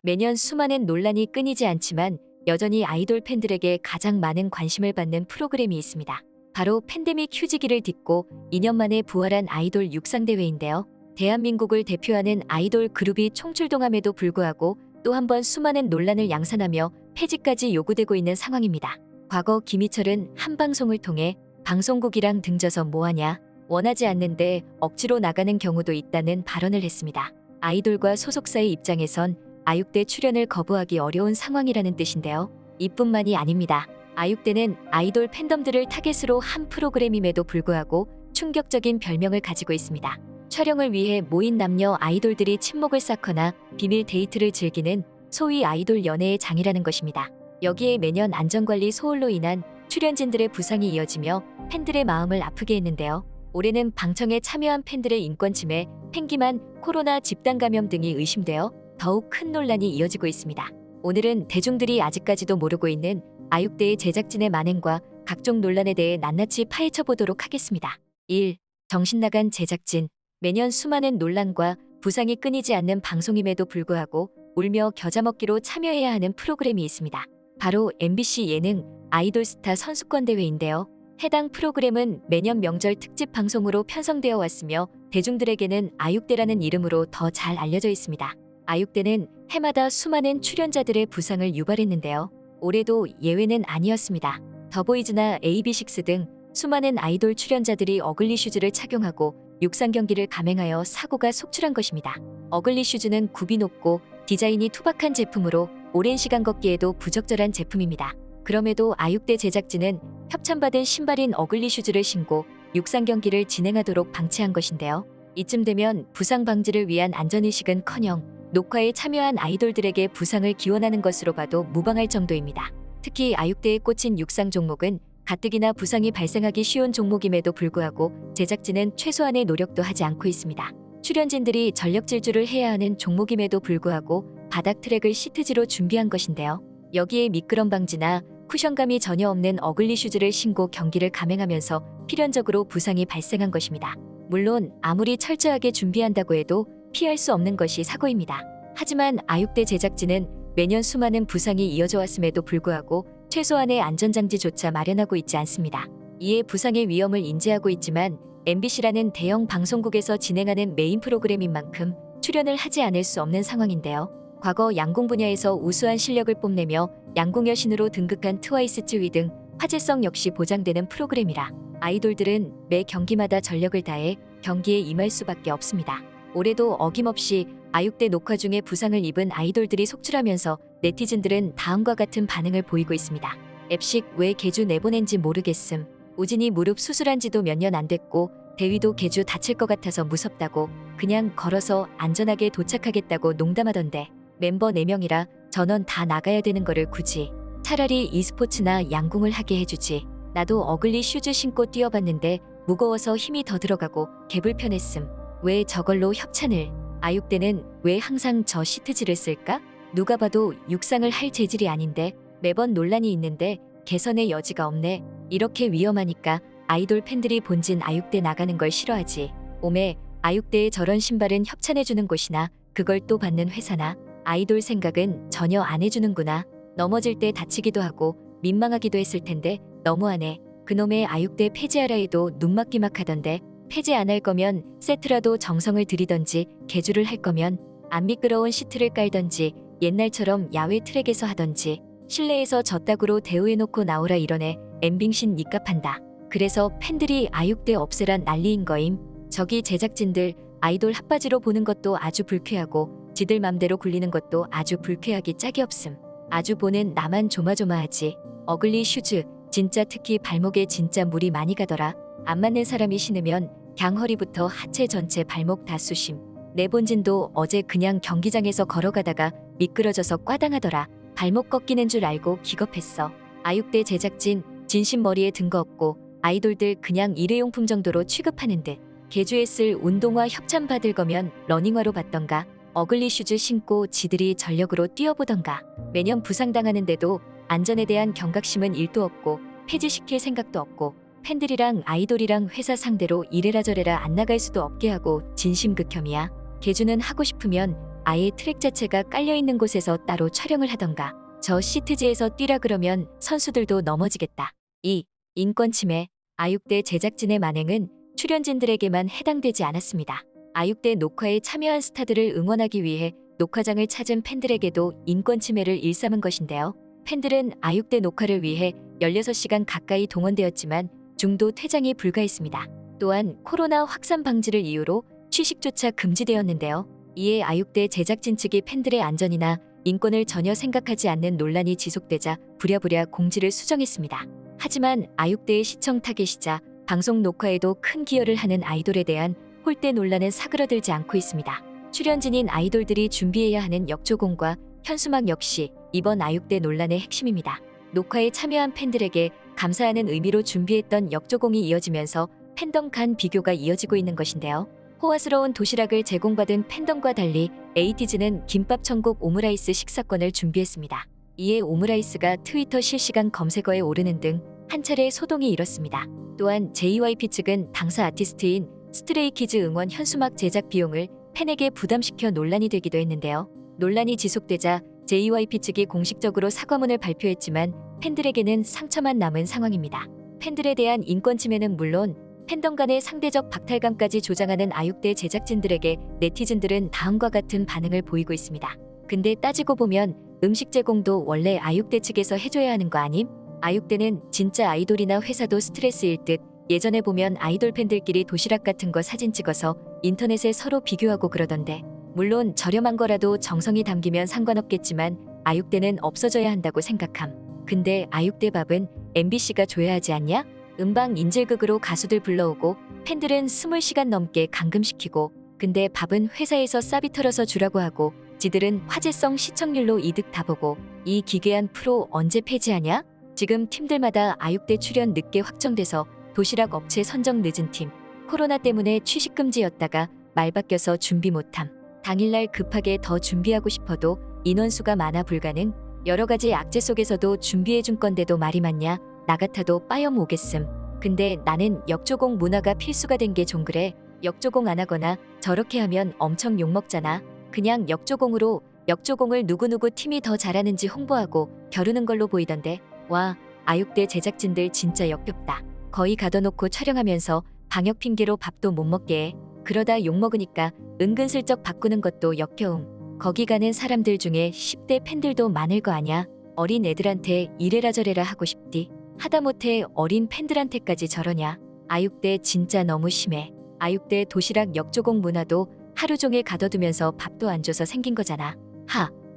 매년 수많은 논란이 끊이지 않지만 여전히 아이돌 팬들에게 가장 많은 관심을 받는 프로그램이 있습니다. 바로 팬데믹 휴지기를 딛고 2년 만에 부활한 아이돌 육상대회인데요. 대한민국을 대표하는 아이돌 그룹이 총출동함에도 불구하고 또 한 번 수많은 논란을 양산하며 폐지까지 요구되고 있는 상황입니다. 과거 김희철은 한 방송을 통해 방송국이랑 등져서 뭐하냐, 원하지 않는데 억지로 나가는 경우도 있다는 발언을 했습니다. 아이돌과 소속사의 입장에선 아육대 출연을 거부하기 어려운 상황이라는 뜻인데요. 이뿐만이 아닙니다. 아육대는 아이돌 팬덤들을 타겟으로 한 프로그램임에도 불구하고 충격적인 별명을 가지고 있습니다. 촬영을 위해 모인 남녀 아이돌들이 친목을 쌓거나 비밀 데이트를 즐기는 소위 아이돌 연애의 장이라는 것입니다. 여기에 매년 안전관리 소홀로 인한 출연진들의 부상이 이어지며 팬들의 마음을 아프게 했는데요. 올해는 방청에 참여한 팬들의 인권 침해, 팬기만, 코로나 집단 감염 등이 의심되어 더욱 큰 논란이 이어지고 있습니다. 오늘은 대중들이 아직까지도 모르고 있는 아육대의 제작진의 만행과 각종 논란에 대해 낱낱이 파헤쳐 보도록 하겠습니다. 1. 정신나간 제작진. 매년 수많은 논란과 부상이 끊이지 않는 방송임에도 불구하고 울며 겨자 먹기로 참여해야 하는 프로그램이 있습니다. 바로 MBC 예능 아이돌스타 선수권 대회인데요. 해당 프로그램은 매년 명절 특집 방송으로 편성되어 왔으며 대중들에게는 아육대라는 이름으로 더 잘 알려져 있습니다. 아육대는 해마다 수많은 출연자들의 부상을 유발했는데요. 올해도 예외는 아니었습니다. 더보이즈나 AB6IX 등 수많은 아이돌 출연자들이 어글리 슈즈를 착용하고 육상 경기를 감행하여 사고가 속출한 것입니다. 어글리 슈즈는 굽이 높고 디자인이 투박한 제품으로 오랜 시간 걷기에도 부적절한 제품입니다. 그럼에도 아육대 제작진은 협찬받은 신발인 어글리 슈즈를 신고 육상 경기를 진행하도록 방치한 것인데요. 이쯤 되면 부상 방지를 위한 안전의식은커녕 녹화에 참여한 아이돌들에게 부상을 기원하는 것으로 봐도 무방할 정도입니다. 특히 아육대에 꽂힌 육상 종목은 가뜩이나 부상이 발생하기 쉬운 종목임에도 불구하고 제작진은 최소한의 노력도 하지 않고 있습니다. 출연진들이 전력 질주를 해야 하는 종목임에도 불구하고 바닥 트랙을 시트지로 준비한 것인데요. 여기에 미끄럼 방지나 쿠션감이 전혀 없는 어글리 슈즈를 신고 경기를 감행하면서 필연적으로 부상이 발생한 것입니다. 물론 아무리 철저하게 준비한다고 해도 피할 수 없는 것이 사고입니다. 하지만 아육대 제작진은 매년 수많은 부상이 이어져 왔음에도 불구하고 최소한의 안전장치조차 마련하고 있지 않습니다. 이에 부상의 위험을 인지하고 있지만 MBC라는 대형 방송국에서 진행하는 메인 프로그램인 만큼 출연을 하지 않을 수 없는 상황인데요. 과거 양궁 분야에서 우수한 실력을 뽐내며 양궁 여신으로 등극한 트와이스 쯔위 등 화제성 역시 보장되는 프로그램이라 아이돌들은 매 경기마다 전력을 다해 경기에 임할 수밖에 없습니다. 올해도 어김없이 아육대 녹화 중에 부상을 입은 아이돌들이 속출하면서 네티즌들은 다음과 같은 반응을 보이고 있습니다. 앱식 왜 개주 내보낸지 모르겠음. 우진이 무릎 수술한 지도 몇 년 안 됐고 대위도 개주 다칠 것 같아서 무섭다고 그냥 걸어서 안전하게 도착하겠다고 농담하던데 멤버 4명이라 전원 다 나가야 되는 거를 굳이 차라리 e스포츠나 양궁을 하게 해주지. 나도 어글리 슈즈 신고 뛰어봤는데 무거워서 힘이 더 들어가고 개불편했음. 왜 저걸로 협찬을? 아육대는 왜 항상 저 시트지를 쓸까? 누가 봐도 육상을 할 재질이 아닌데 매번 논란이 있는데 개선의 여지가 없네. 이렇게 위험하니까 아이돌 팬들이 본진 아육대 나가는 걸 싫어하지. 오메 아육대에 저런 신발은 협찬해주는 곳이나 그걸 또 받는 회사나 아이돌 생각은 전혀 안 해주는구나. 넘어질 때 다치기도 하고 민망하기도 했을 텐데 너무하네. 그놈의 아육대 폐지하라 해도 눈막기막 하던데 폐지 안 할 거면 세트라도 정성을 들이던지 개주를 할 거면 안 미끄러운 시트를 깔던지 옛날처럼 야외 트랙에서 하던지 실내에서 저따구로 대우해놓고 나오라 이러네. 엠빙신 니값한다. 그래서 팬들이 아육대 없애란 난리인 거임. 저기 제작진들 아이돌 핫바지로 보는 것도 아주 불쾌하고 지들 맘대로 굴리는 것도 아주 불쾌하기 짝이 없음. 아주 보는 나만 조마조마하지. 어글리 슈즈 진짜 특히 발목에 진짜 물이 많이 가더라. 안 맞는 사람이 신으면 갱 허리부터 하체 전체 발목 다 쑤심. 내 본진도 어제 그냥 경기장에서 걸어가다가 미끄러져서 꽈당하더라. 발목 꺾이는 줄 알고 기겁했어. 아육대 제작진 진심 머리에 든 거 없고 아이돌들 그냥 일회용품 정도로 취급하는 듯. 개주에 쓸 운동화 협찬 받을 거면 러닝화로 받던가 어글리 슈즈 신고 지들이 전력으로 뛰어보던가. 매년 부상당하는데도 안전에 대한 경각심은 1도 없고 폐지시킬 생각도 없고 팬들이랑 아이돌이랑 회사 상대로 이래라 저래라 안 나갈 수도 없게 하고 진심극혐이야. 개주는 하고 싶으면 아예 트랙 자체가 깔려있는 곳에서 따로 촬영을 하던가 저 시트지에서 뛰라 그러면 선수들도 넘어지겠다. 2. 인권 침해. 아육대 제작진의 만행은 출연진들에게만 해당되지 않았습니다. 아육대 녹화에 참여한 스타들을 응원하기 위해 녹화장을 찾은 팬들에게도 인권 침해를 일삼은 것인데요. 팬들은 아육대 녹화를 위해 16시간 가까이 동원되었지만 중도 퇴장이 불가했습니다. 또한 코로나 확산 방지를 이유로 취식조차 금지되었는데요. 이에 아육대 제작진 측이 팬들의 안전이나 인권을 전혀 생각하지 않는 논란이 지속되자 부랴부랴 공지를 수정했습니다. 하지만 아육대의 시청 타겟이자 방송 녹화에도 큰 기여를 하는 아이돌에 대한 홀대 논란은 사그러들지 않고 있습니다. 출연진인 아이돌들이 준비해야 하는 역조공과 현수막 역시 이번 아육대 논란의 핵심입니다. 녹화에 참여한 팬들에게 감사하는 의미로 준비했던 역조공이 이어지면서 팬덤 간 비교가 이어지고 있는 것인데요. 호화스러운 도시락을 제공받은 팬덤과 달리 에이티즈는 김밥 천국 오므라이스 식사권을 준비했습니다. 이에 오므라이스가 트위터 실시간 검색어에 오르는 등 한 차례 소동이 일었습니다. 또한 JYP 측은 당사 아티스트인 스트레이키즈 응원 현수막 제작 비용을 팬에게 부담시켜 논란이 되기도 했는데요. 논란이 지속되자 JYP 측이 공식적으로 사과문을 발표했지만 팬들에게는 상처만 남은 상황입니다. 팬들에 대한 인권 침해는 물론 팬덤 간의 상대적 박탈감까지 조장하는 아육대 제작진들에게 네티즌들은 다음과 같은 반응을 보이고 있습니다. 근데 따지고 보면 음식 제공도 원래 아육대 측에서 해줘야 하는 거 아님? 아육대는 진짜 아이돌이나 회사도 스트레스일 듯 예전에 보면 아이돌 팬들끼리 도시락 같은 거 사진 찍어서 인터넷에 서로 비교하고 그러던데 물론 저렴한 거라도 정성이 담기면 상관없겠지만 아육대는 없어져야 한다고 생각함. 근데 아육대 밥은 MBC가 줘야 하지 않냐? 음방 인질극으로 가수들 불러오고 팬들은 20시간 넘게 감금시키고 근데 밥은 회사에서 싸비 털어서 주라고 하고 지들은 화제성 시청률로 이득 다 보고 이 기괴한 프로 언제 폐지하냐? 지금 팀들마다 아육대 출연 늦게 확정돼서 도시락 업체 선정 늦은 팀, 코로나 때문에 취식금지였다가 말 바뀌어서 준비 못함, 당일날 급하게 더 준비하고 싶어도 인원수가 많아 불가능, 여러 가지 악재 속에서도 준비해준 건데도 말이 많냐, 나 같아도 빠염 오겠음. 근데 나는 역조공 문화가 필수가 된 게 좀 그래. 역조공 안 하거나 저렇게 하면 엄청 욕먹잖아. 그냥 역조공으로 역조공을 누구누구 팀이 더 잘하는지 홍보하고 겨루는 걸로 보이던데. 와, 아육대 제작진들 진짜 역겹다. 거의 가둬놓고 촬영하면서 방역 핑계로 밥도 못 먹게 해. 그러다 욕먹으니까 은근슬쩍 바꾸는 것도 역겨움. 거기 가는 사람들 중에 10대 팬들도 많을 거 아냐. 어린 애들한테 이래라 저래라 하고 싶디. 하다못해 어린 팬들한테까지 저러냐. 아육대 진짜 너무 심해. 아육대 도시락 역조공 문화도 하루 종일 가둬두면서 밥도 안 줘서 생긴 거잖아.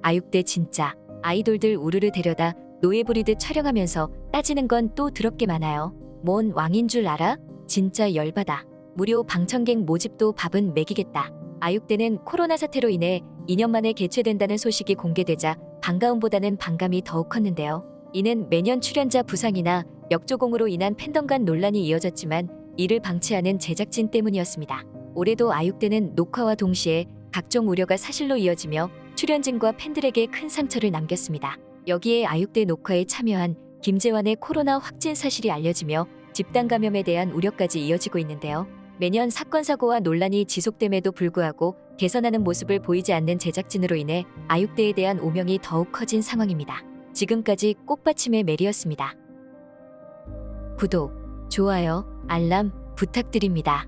아육대 진짜 아이돌들 우르르 데려다 노예 부리듯 촬영하면서 따지는 건 또 더럽게 많아요. 뭔 왕인 줄 알아? 진짜 열받아. 무료 방청객 모집도 밥은 먹이겠다. 아육대는 코로나 사태로 인해 2년 만에 개최된다는 소식이 공개되자 반가움보다는 반감이 더욱 컸는데요. 이는 매년 출연자 부상이나 역조공으로 인한 팬덤 간 논란이 이어졌지만 이를 방치하는 제작진 때문이었습니다. 올해도 아육대는 녹화와 동시에 각종 우려가 사실로 이어지며 출연진과 팬들에게 큰 상처를 남겼습니다. 여기에 아육대 녹화에 참여한 김재환의 코로나 확진 사실이 알려지며 집단 감염에 대한 우려까지 이어지고 있는데요. 매년 사건 사고와 논란이 지속됨에도 불구하고 개선하는 모습을 보이지 않는 제작진으로 인해 아육대에 대한 오명이 더욱 커진 상황입니다. 지금까지 꽃받침의 메리였습니다. 구독, 좋아요, 알람 부탁드립니다.